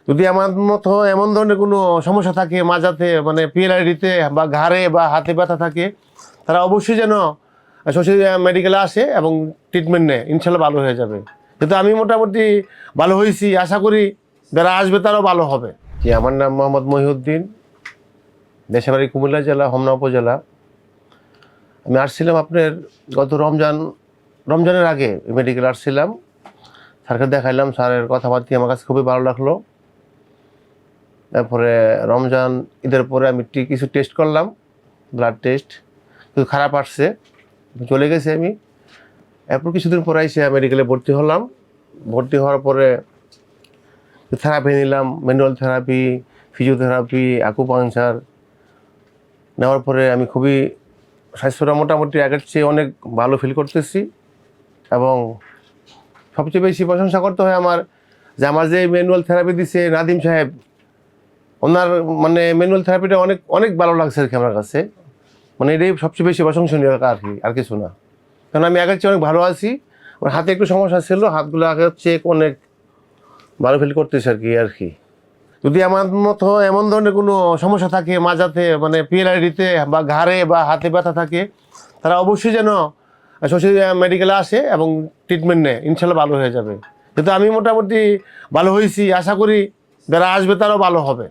যদি আমার মতো এমন ধরনের কোনো সমস্যা থাকে মাজাতে, মানে পিএলআইডিতে বা ঘাড়ে বা হাতে ব্যথা থাকে, তারা অবশ্যই যেন শশী মেডিকেলে আসে এবং ট্রিটমেন্ট নেয়, ইনশাল্লাহ ভালো হয়ে যাবে। কিন্তু আমি মোটামুটি ভালো হয়েছি, আশা করি যারা আসবে তারাও ভালো হবে। যে আমার নাম মোহাম্মদ মহিউদ্দিন, দেশের বাড়ি কুমিল্লা জেলা, হোমনা উপজেলা। আমি আসছিলাম আপনার গত রমজানের আগে মেডিকেলে আসছিলাম, স্যারকে দেখাইলাম, স্যারের কথাবার্তা আমার কাছে খুবই ভালো লাগলো। তারপরে রমজান ঈদের পরে আমি কিছু টেস্ট করলাম, ব্লাড টেস্ট, কিন্তু খারাপ আসছে, চলে গেছি আমি। এরপর কিছুদিন পরে এসে মেডিকেলে ভর্তি হলাম। ভর্তি হওয়ার পরে থেরাপি নিলাম, ম্যানুয়াল থেরাপি, ফিজিওথেরাপি, আকুপাংচার নেওয়ার পরে আমি খুবই স্বাস্থ্যটা মোটামুটি আগের চেয়ে অনেক ভালো ফিল করতেছি। এবং সবচেয়ে বেশি প্রশংসা করতে হয় আমার যে ম্যানুয়াল থেরাপি দিছে নাদিম সাহেব, ওনার মানে ম্যানুয়াল থেরাপিটা অনেক অনেক ভালো লাগছে আর কি আমার কাছে। মানে এটাই সবচেয়ে বেশি প্রশংসনীয় আর কি, আর কিছু না। কারণ আমি আগের চেয়ে অনেক ভালো আছি। আমার হাতে একটু সমস্যা ছিল, হাতগুলো আগের চেয়ে অনেক ভালো ফিল করতেছে আর কি। যদি আমার মতো এমন ধরনের কোনো সমস্যা থাকে মাজাতে, মানে পিএলআইডিতে বা ঘাড়ে বা হাতে ব্যথা থাকে, তারা অবশ্যই যেন শশী মেডিকেলে আসে এবং ট্রিটমেন্ট নেয়, ইনশাল্লাহ ভালো হয়ে যাবে। কিন্তু আমি মোটামুটি ভালো হয়েছি, আশা করি যারা আসবে তারাও ভালো হবে।